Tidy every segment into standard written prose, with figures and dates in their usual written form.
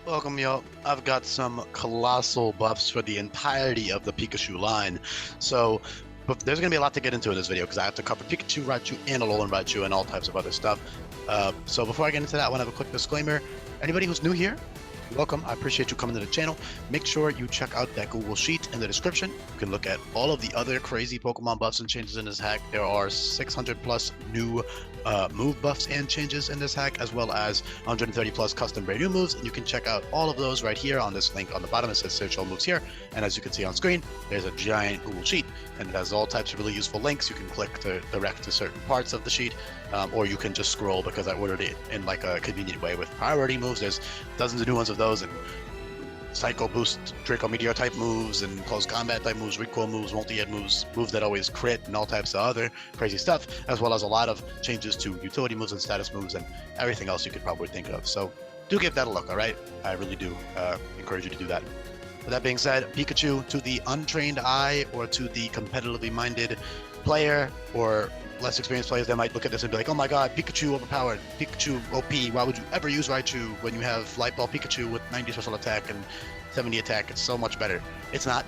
Welcome, yo. I've got some colossal buffs for the entirety of the Pikachu line. So, but there's going to be a lot to get into in this video because I have to cover Pikachu, Raichu, and Alolan Raichu, and all types of other stuff. So before I get into that, I want to have a quick disclaimer. Anybody who's new here, welcome. I appreciate you coming to the channel. Make sure you check out that Google Sheet in the description. You can look at all of the other crazy Pokemon buffs and changes in this hack. There are 600 plus new move buffs and changes in this hack, as well as 130 plus custom brand new moves. And you can check out all of those right here on this link on the bottom. It says search all moves here. And as you can see on screen, there's a giant Google Sheet, and it has all types of really useful links. You can click to direct to certain parts of the sheet, or you can just scroll because I ordered it in like a convenient way with priority moves. There's dozens of new ones of those, and Psycho Boost, Draco Meteor type moves, and close combat type moves, recoil moves, multi-hit moves, moves that always crit, and all types of other crazy stuff, as well as a lot of changes to utility moves and status moves and everything else you could probably think of. So do give that a look, all right? I really do encourage you to do that. With that being said, Pikachu, to the untrained eye or to the competitively minded player or less experienced players, they might look at this and be like, oh my god, Pikachu overpowered, Pikachu OP, why would you ever use Raichu when you have Light Ball Pikachu with 90 special attack and 70 attack? It's so much better. It's not.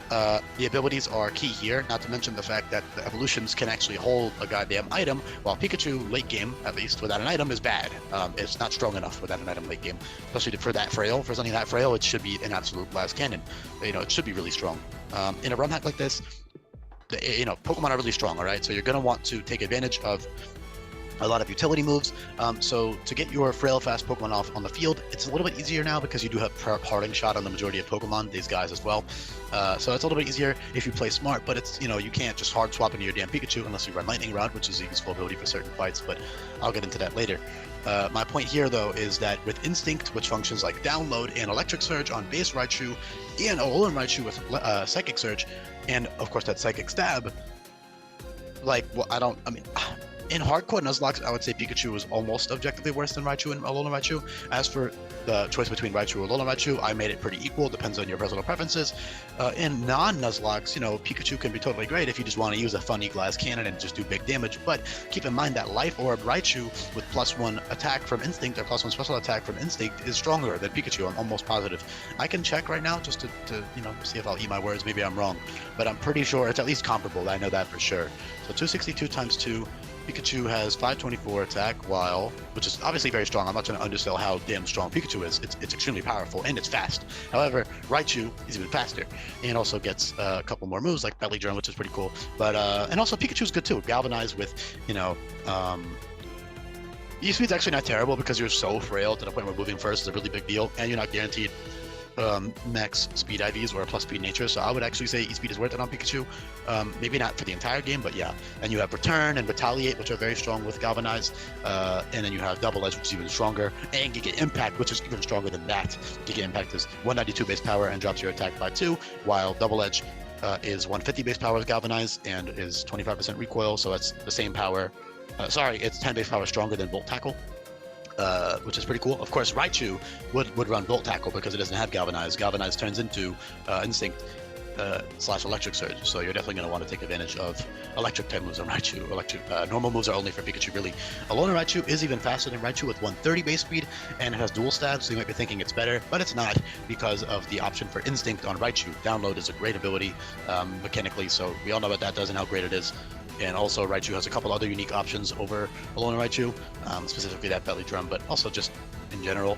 The abilities are key here, not to mention the fact that the evolutions can actually hold a goddamn item, while Pikachu, late game, at least, without an item is bad. It's not strong enough without an item late game, especially for that frail. For something that frail, it should be an absolute blast cannon. You know, it should be really strong. In a run hack like this, Pokemon are really strong, all right? So you're going to want to take advantage of a lot of utility moves. So to get your frail fast Pokemon off on the field, it's a little bit easier now because you do have parting shot on the majority of Pokemon, these guys as well. So it's a little bit easier if you play smart, but it's, you can't just hard swap into your damn Pikachu unless you run Lightning Rod, which is a useful ability for certain fights, but I'll get into that later. My point here, though, is that with Instinct, which functions like Download and Electric Surge on base Raichu, and Alolan Raichu with Psychic Surge, and of course that Psychic Stab, in hardcore Nuzlocke, I would say Pikachu is almost objectively worse than Raichu and Alolan Raichu. As for the choice between Raichu and Alolan Raichu, I made it pretty equal, depends on your personal preferences. In non-Nuzlocks, Pikachu can be totally great if you just want to use a funny glass cannon and just do big damage, but keep in mind that Life Orb Raichu with +1 attack from Instinct or +1 special attack from Instinct is stronger than Pikachu, I'm almost positive. I can check right now just to see if I'll eat my words, maybe I'm wrong, but I'm pretty sure it's at least comparable, I know that for sure. So 262 times 2, Pikachu has 524 attack, which is obviously very strong. I'm not trying to undersell how damn strong Pikachu is. It's extremely powerful, and it's fast. However, Raichu is even faster, and also gets a couple more moves, like Belly Drum, which is pretty cool. But and also Pikachu's good too. Galvanize with, E-Speed's actually not terrible because you're so frail to the point where moving first is a really big deal, and you're not guaranteed max speed IVs or plus speed nature, so I would actually say E-Speed is worth it on Pikachu. Maybe not for the entire game, but yeah. And you have Return and Retaliate, which are very strong with Galvanize, and then you have Double Edge, which is even stronger, and Giga Impact, which is even stronger than that. Giga Impact is 192 base power and drops your attack by 2, while Double Edge is 150 base power as Galvanize and is 25% recoil, so it's the same power. It's 10 base power stronger than Volt Tackle. Which is pretty cool. Of course, Raichu would run Volt Tackle because it doesn't have Galvanize. Galvanize turns into Instinct / Electric Surge, so you're definitely going to want to take advantage of Electric type moves on Raichu. Normal moves are only for Pikachu, really. Alolan Raichu is even faster than Raichu with 130 base speed, and it has dual stabs, so you might be thinking it's better, but it's not because of the option for Instinct on Raichu. Download is a great ability mechanically, so we all know what that does and how great it is. And also Raichu has a couple other unique options over Alolan Raichu, specifically that Belly Drum, but also just in general.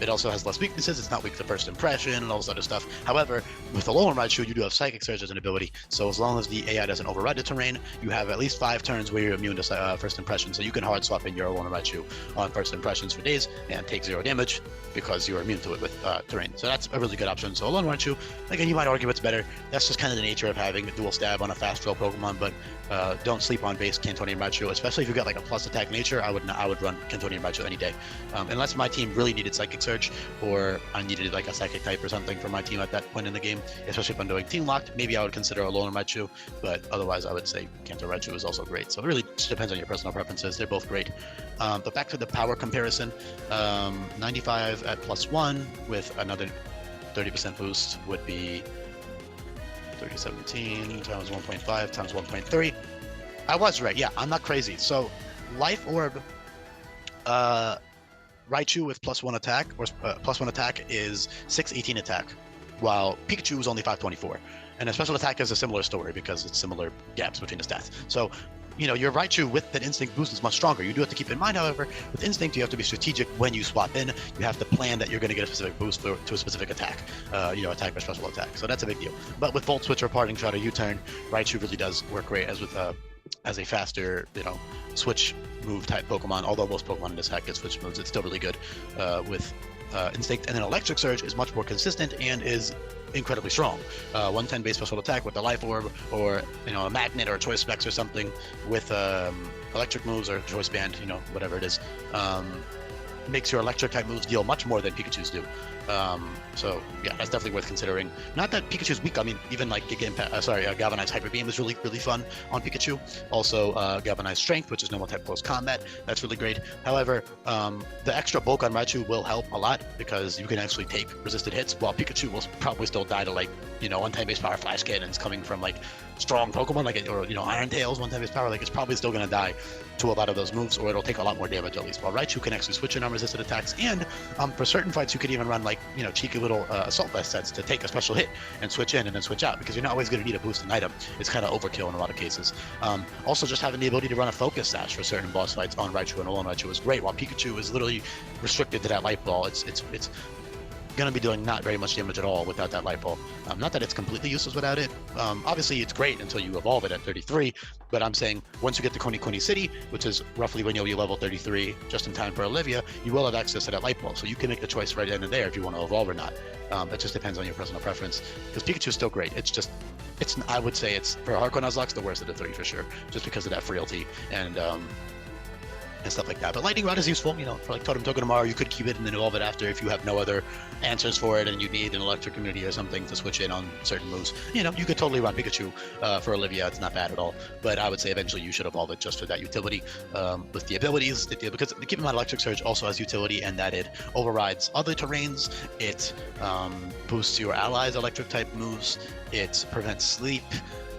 It also has less weaknesses. It's not weak to first impression and all this other stuff. However, with Alolan Raichu, you do have Psychic Surge as an ability, so as long as the AI doesn't override the terrain, you have at least 5 turns where you're immune to first impression, so you can hard swap in your Alolan Raichu on first impressions for days and take 0 damage because you're immune to it with terrain. So that's a really good option. So Alolan Raichu, again, you might argue it's better. That's just kind of the nature of having a dual stab on a fast draw Pokemon, but don't sleep on base Cantonian Raichu, especially if you've got like a plus attack nature. I would run Cantonian Raichu any day, unless my team really needed Psychic Surge or I needed like a Psychic type or something for my team at that point in the game. Especially if I'm doing team locked, maybe I would consider Alolan Raichu, but otherwise I would say Kanto Raichu is also great. So it really just depends on your personal preferences. They're both great. But back to the power comparison, 95 at +1 with another 30% boost would be 3017 times 1.5 times 1.3. I was right. Yeah, I'm not crazy. So Life Orb Raichu with +1 attack or +1 attack is 618 attack, while Pikachu is only 524. And a special attack is a similar story because it's similar gaps between the stats. So, you know, your Raichu with that instinct boost is much stronger. You do have to keep in mind, however, with instinct, you have to be strategic when you swap in. You have to plan that you're going to get a specific boost to a specific attack, attack or special attack. So that's a big deal. But with Volt Switch or Parting Shot or U-Turn, Raichu really does work great as a faster, switch move type Pokemon. Although most Pokemon in this hack get switch moves, it's still really good with instinct. And then Electric Surge is much more consistent and is incredibly strong. 110 base special attack with the Life Orb, or a Magnet or a Choice Specs or something with electric moves or Choice Band, whatever it is, makes your electric type moves deal much more than Pikachu's do. So yeah, that's definitely worth considering. Not that Pikachu's weak. I mean, even like Galvanized Hyper Beam is really, really fun on Pikachu. Also, Galvanized Strength, which is normal type close combat. That's really great. However, the extra bulk on Raichu will help a lot because you can actually take resisted hits, while Pikachu will probably still die to one-time base power flash cannons coming from strong Pokemon Iron Tails 1-time base power. It's probably still going to die to a lot of those moves, or it'll take a lot more damage at least. While Raichu can actually switch in on resisted attacks, and for certain fights you could even run cheeky little assault vest sets to take a special hit and switch in and then switch out, because you're not always going to need a boosted item. It's kind of overkill in a lot of cases. Also, just having the ability to run a focus sash for certain boss fights on Raichu and Alolan Raichu is great, while Pikachu is literally restricted to that Light Ball. It's going to be doing not very much damage at all without that Light Ball. Not that it's completely useless without it. Obviously, it's great until you evolve it at 33, but I'm saying once you get to Koni City, which is roughly when you'll be level 33, just in time for Olivia, you will have access to that Light Ball, so you can make the choice right then and there if you want to evolve or not. It just depends on your personal preference, because Pikachu is still great. I would say it's, for hardcore Nuzlocke, the worst of the three for sure, just because of that frailty and stuff like that. But Lightning Rod is useful, for Totem Togedemaru. You could keep it and then evolve it after if you have no other answers for it and you need an electric immunity or something to switch in on certain moves. You could totally run Pikachu for Olivia. It's not bad at all. But I would say eventually you should evolve it just for that utility with the abilities. Because keep in mind, Electric Surge also has utility in that it overrides other terrains. It boosts your allies' electric type moves. It prevents sleep.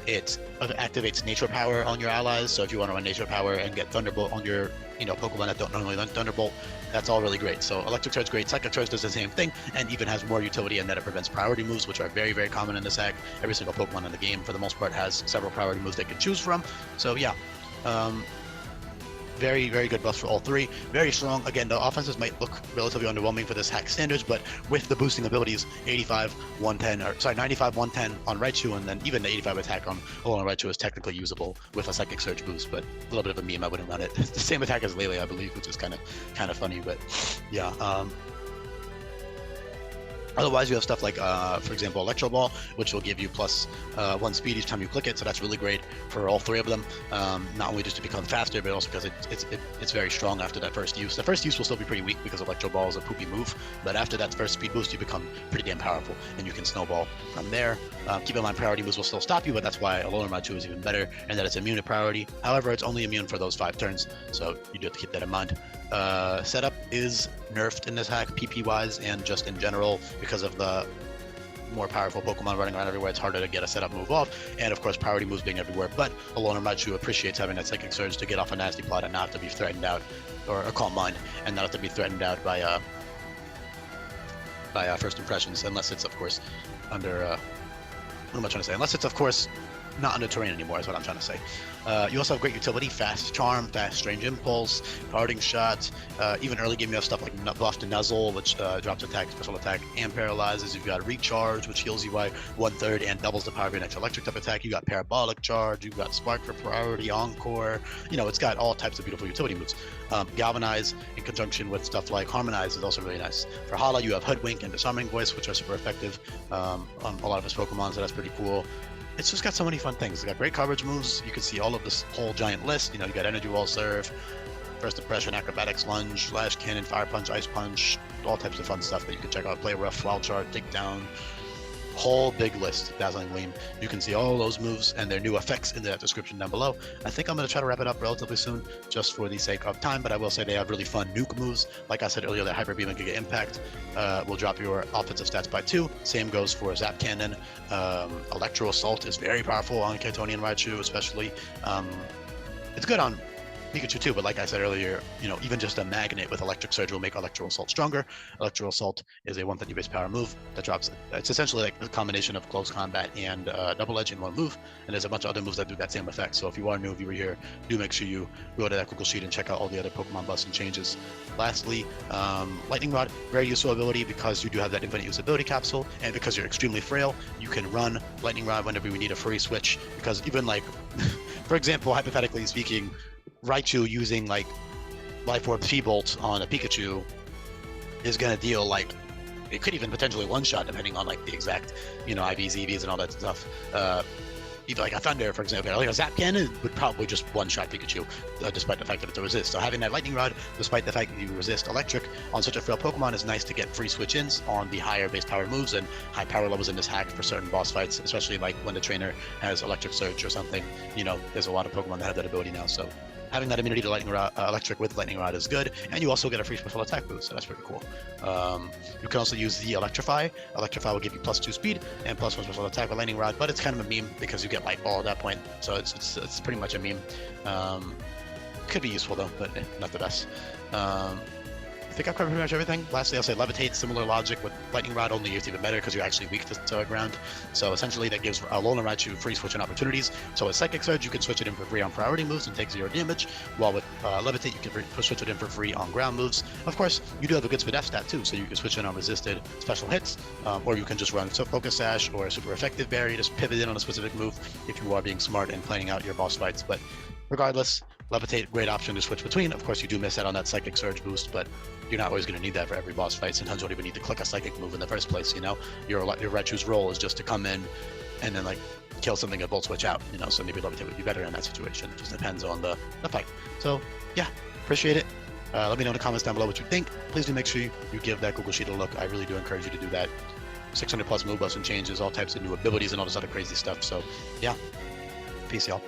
It activates Nature Power on your allies, so if you want to run Nature Power and get Thunderbolt on your Pokemon that don't normally run Thunderbolt, that's all really great. So Electric Surge is great. Psychic Surge does the same thing, and even has more utility in that it prevents priority moves, which are very, very common in this hack. Every single Pokemon in the game, for the most part, has several priority moves they can choose from. So yeah, very, very good buffs for all three. Very strong. Again, the offenses might look relatively underwhelming for this hack standards, but with the boosting abilities, 95, 110 on Raichu, and then even the 85 attack on Alolan Raichu is technically usable with a Psychic Surge boost, but a little bit of a meme. I wouldn't run it. It's the same attack as Lele, I believe, which is kind of funny, but yeah. Otherwise, you have stuff like, for example, Electro Ball, which will give you +1 speed each time you click it, so that's really great for all three of them. Not only just to become faster, but also because it's very strong after that first use. The first use will still be pretty weak because Electro Ball is a poopy move, but after that first speed boost, you become pretty damn powerful, and you can snowball from there. Keep in mind, priority moves will still stop you, but that's why Alolan Raichu is even better, and that it's immune to priority. However, it's only immune for those 5 turns, so you do have to keep that in mind. Setup is nerfed in this hack, PP-wise, and just in general, because of the more powerful Pokemon running around everywhere. It's harder to get a setup move off, and of course priority moves being everywhere. But Alolan Raichu appreciates having that Psychic Surge to get off a nasty plot and not have to be threatened out, or a Calm Mind, and not have to be threatened out by first impressions, unless it's of course under what am I trying to say? Unless it's of course not under terrain anymore, is what I'm trying to say. You also have great utility: Fast Charm, Fast Strange Impulse, Parting Shot. Even early game you have stuff like Buff to Nuzzle, which drops attack, special attack, and paralyzes. You've got Recharge, which heals you by 1/3 and doubles the power of your next electric type attack. You got Parabolic Charge. You've got Spark for priority, Encore. It's got all types of beautiful utility moves. Galvanize in conjunction with stuff like Harmonize is also really nice. For Hala, you have Hoodwink and Disarming Voice, which are super effective on a lot of his Pokemon, so that's pretty cool. It's just got so many fun things. It's got great coverage moves. You can see all of this whole giant list. You got Energy Wall Serve, First Impression, Acrobatics Lunge, Slash Cannon, Fire Punch, Ice Punch, all types of fun stuff that you can check out. Play Rough, Wild Chart, Takedown, whole big list. Dazzling Gleam. You can see all those moves and their new effects in the description down below. I think I'm going to try to wrap it up relatively soon, just for the sake of time, but I will say they have really fun nuke moves. Like I said earlier, their Hyper Beam and Giga Impact will drop your offensive stats by 2. Same goes for Zap Cannon. Electro Assault is very powerful on Ketonian Raichu, especially. It's good on Pikachu too, but like I said earlier, you know, even just a magnet with Electric Surge will make Electro Assault stronger. Electro Assault is a 150 base power move that drops it. It's essentially like a combination of close combat and double edge in one move, and there's a bunch of other moves that do that same effect. So if you are new viewer here, do make sure you go to that Google Sheet and check out all the other Pokemon buffs and changes. Lastly, Lightning Rod, very useful ability because you do have that infinite usability capsule, and because you're extremely frail, you can run Lightning Rod whenever you need a free switch. Because even like, for example, hypothetically speaking, Raichu using like Life Orb T-Bolt on a Pikachu is gonna deal like, it could even potentially one-shot depending on like the exact, you know, IVs, EVs, and all that stuff. Either like a Thunder, for example, like a Zap Cannon would probably just one-shot Pikachu, despite the fact that it's a resist. So having that Lightning Rod, despite the fact that you resist Electric on such a frail Pokemon, is nice to get free switch-ins on the higher base power moves and high power levels in this hack for certain boss fights, especially like when the trainer has Electric Surge or something. You know, there's a lot of Pokemon that have that ability now, so having that immunity to Lightning Rod, Electric with Lightning Rod is good, and you also get a free special attack boost, so that's pretty cool. You can also use the Electrify. Electrify will give you +2 speed and +1 special attack with Lightning Rod, but it's kind of a meme because you get Light Ball at that point, so it's pretty much a meme. Could be useful though, but not the best. I think I've covered pretty much everything. Lastly, I'll say Levitate, similar logic with Lightning Rod, only it's even better because you're actually weak to ground. So essentially that gives Alolan Raichu free switching opportunities. So with Psychic Surge, you can switch it in for free on priority moves and take 0 damage, while with Levitate, you can switch it in for free on ground moves. Of course, you do have a good Spadef stat too, so you can switch in on resisted special hits, or you can just run Focus Sash or a super effective berry, just pivot in on a specific move if you are being smart and planning out your boss fights. But regardless, Levitate, great option to switch between. Of course, you do miss out on that Psychic Surge boost, but you're not always going to need that for every boss fight. Sometimes you don't even need to click a Psychic move in the first place, you know? Your Raichu's role is just to come in and then, like, kill something and Volt Switch out, you know? So maybe Levitate would be better in that situation. It just depends on the fight. So, yeah, appreciate it. Let me know in the comments down below what you think. Please do make sure you give that Google Sheet a look. I really do encourage you to do that. 600 plus move buffs and changes, all types of new abilities and all this other crazy stuff. So, yeah. Peace, y'all.